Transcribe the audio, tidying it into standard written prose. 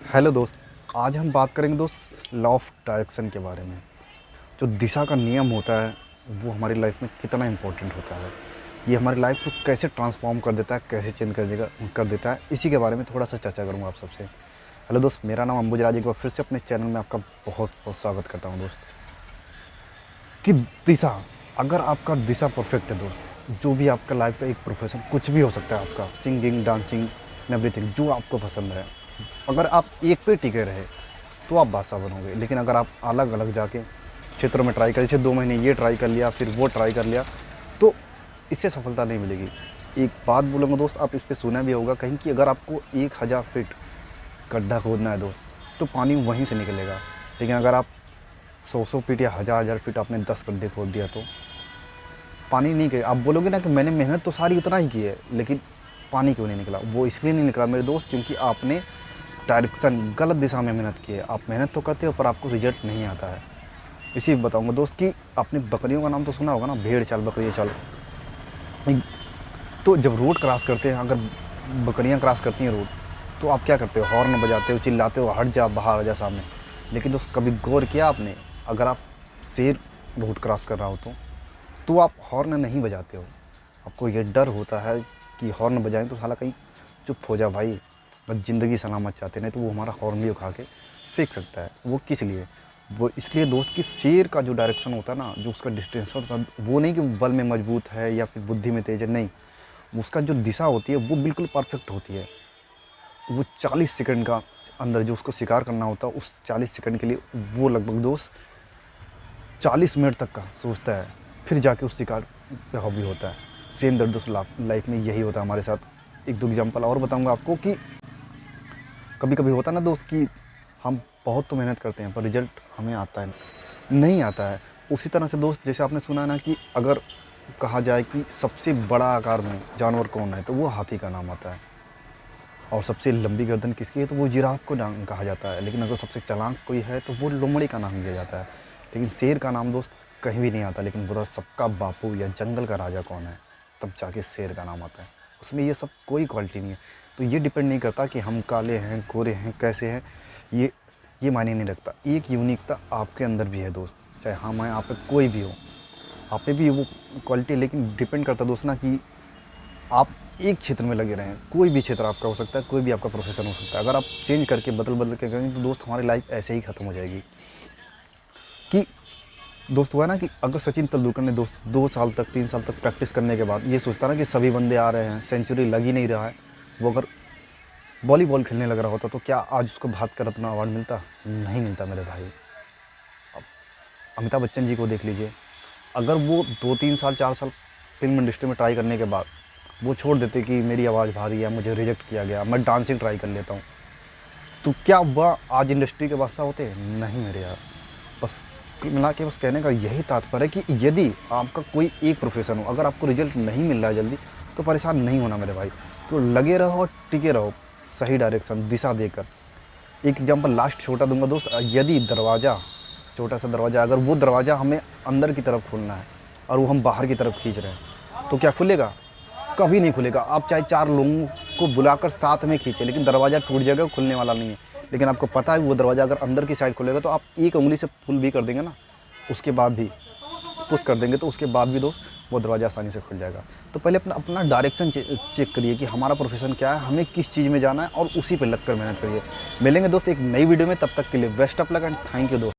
Hello दोस्त। आज हम बात करेंगे दोस्त लॉ ऑफ डायरेक्शन के बारे में। जो दिशा का नियम होता है वो हमारी लाइफ में कितना इम्पोर्टेंट होता है, ये हमारी लाइफ को कैसे ट्रांसफॉर्म कर देता है, कैसे चेंज कर देता है, इसी के बारे में थोड़ा सा चर्चा करूँगा आप सबसे। हेलो दोस्त, मेरा नाम अंबुज राज, एक बार फिर से अपने चैनल में आपका बहुत बहुत स्वागत करता हूँ दोस्त। कि दिशा, अगर आपका दिशा परफेक्ट है दोस्त, जो भी आपका लाइफ का एक प्रोफेशन कुछ भी हो सकता है, आपका सिंगिंग, डांसिंग, एवरीथिंग जो आपको पसंद है, अगर आप एक पे टिके रहे तो आप बादशाह बनोगे। लेकिन अगर आप अलग अलग जाके क्षेत्रों में ट्राई करें, जैसे 2 महीने ये ट्राई कर लिया फिर वो ट्राई कर लिया, तो इससे सफलता नहीं मिलेगी। एक बात बोलूँगा दोस्त, आप इस पे सुना भी होगा कहीं कि अगर आपको 1000 फीट गड्ढा खोदना है दोस्त, तो पानी वहीं से निकलेगा। लेकिन अगर आप 100 फीट या 1000 फीट आपने 10 गड्ढे खोद दिया तो पानी नहीं निकले। आप बोलोगे ना कि मैंने मेहनत तो सारी उतना ही की है, लेकिन पानी क्यों नहीं निकला? वो इसलिए नहीं निकला मेरे दोस्त, क्योंकि आपने डायरेक्शन गलत दिशा में मेहनत की है। आप मेहनत तो करते हो पर आपको रिजल्ट नहीं आता है। इसी बताऊंगा दोस्त कि आपने बकरियों का नाम तो सुना होगा ना, भेड़ चाल बकरी चाल। तो जब रोड क्रॉस करते हैं, अगर बकरियां क्रॉस करती हैं रोड, तो आप क्या करते हो? हॉर्न बजाते हो, चिल्लाते हो, हट जा, बाहर आ जा सामने। लेकिन दोस्त कभी गौर किया आपने, अगर आप शेर रोड क्रॉस कर रहा हो तो आप हॉर्न नहीं बजाते हो। आपको ये डर होता है कि हॉर्न बजाएं तो साला कहीं चुप हो जा भाई, बस ज़िंदगी सलामत चाहते, नहीं तो वो हमारा हॉर्न भी उठा के फेंक सकता है। वो किस लिए? वो इसलिए दोस्त कि शेर का जो डायरेक्शन होता है ना, जो उसका डिस्टेंस होता है, वो नहीं कि बल में मजबूत है या फिर बुद्धि में तेज है, नहीं। उसका जो दिशा होती है वो बिल्कुल परफेक्ट होती है। वो 40 सेकंड का अंदर जो उसको शिकार करना होता है, उस 40 सेकंड के लिए वो लगभग दोस्त 40 मिनट तक का सोचता है, फिर जाके उस शिकार पे हावी होता है। सेम दर्द दोस्त लाइफ में यही होता है हमारे साथ। 1-2 एग्जाम्पल और बताऊंगा आपको कि कभी कभी होता है ना दोस्त कि हम बहुत तो मेहनत करते हैं पर रिजल्ट हमें आता है नहीं आता है। उसी तरह से दोस्त, जैसे आपने सुना है ना कि अगर कहा जाए कि सबसे बड़ा आकार में जानवर कौन है, तो वो हाथी का नाम आता है। और सबसे लंबी गर्दन किसकी है, तो वो जिराफ को नाम कहा जाता है। लेकिन अगर सबसे चालाक कोई है तो वो लोमड़ी का नाम लिया जाता है। लेकिन शेर का नाम दोस्त कहीं भी नहीं आता। लेकिन बता सबका बापू या जंगल का राजा कौन है, तब जाके शेर का नाम आता है। उसमें ये सब कोई क्वालिटी नहीं है। तो ये डिपेंड नहीं करता कि हम काले हैं, गोरे हैं, कैसे हैं, ये मायने नहीं रखता। एक यूनिकता आपके अंदर भी है दोस्त, चाहे हम आए, आप पे कोई भी हो, आप पे भी वो क्वालिटी। लेकिन डिपेंड करता दोस्त ना कि आप एक क्षेत्र में लगे रहें। कोई भी क्षेत्र आपका हो सकता है, कोई भी आपका प्रोफेशन हो सकता है। अगर आप चेंज करके बदल के करेंगे तो दोस्त हमारी लाइफ ऐसे ही ख़त्म हो जाएगी। कि दोस्त हुआ ना कि अगर सचिन तेंदुलकर ने दोस्त 2 साल तक, 3 साल तक प्रैक्टिस करने के बाद ये सोचता ना कि सभी बंदे आ रहे हैं, सेंचुरी लग ही नहीं रहा है, वो अगर वॉलीबॉल खेलने लग रहा होता तो क्या आज उसको भारत का रत्न अवार्ड मिलता? नहीं मिलता मेरे भाई। अब अमिताभ बच्चन जी को देख लीजिए, अगर वो 2-3 साल, 4 साल फिल्म इंडस्ट्री में ट्राई करने के बाद वो छोड़ देते कि मेरी आवाज़ भारी है, मुझे रिजेक्ट किया गया, मैं डांसिंग ट्राई कर लेता हूँ, तो क्या वह आज इंडस्ट्री के बादशाह होते? नहीं मेरे यार। बस कुल मिला के बस कहने का यही तात्पर्य है कि यदि आपका कोई एक प्रोफेशन हो, अगर आपको रिजल्ट नहीं मिल रहा है जल्दी, तो परेशान नहीं होना मेरे भाई। तो लगे रहो और टिके रहो सही डायरेक्शन, दिशा देकर। एक एग्जांपल लास्ट छोटा दूंगा दोस्त। यदि दरवाज़ा, छोटा सा दरवाज़ा, अगर वो दरवाज़ा हमें अंदर की तरफ खोलना है और वो हम बाहर की तरफ खींच रहे हैं, तो क्या खुलेगा? कभी नहीं खुलेगा। आप चाहे 4 लोगों को बुलाकर साथ में खींचे, लेकिन दरवाज़ा टूट जाएगा, खुलने वाला नहीं है। लेकिन आपको पता है वो दरवाज़ा अगर अंदर की साइड खुलेगा तो आप एक उंगली से पुल भी कर देंगे ना, उसके बाद भी पुश कर देंगे, तो उसके बाद भी दोस्त वो दरवाज़ा आसानी से खुल जाएगा। तो पहले अपना अपना डायरेक्शन चेक करिए कि हमारा प्रोफेशन क्या है, हमें किस चीज़ में जाना है, और उसी पे लगकर मेहनत करिए। मिलेंगे दोस्त एक नई वीडियो में, तब तक के लिए best of luck and thank you दोस्त।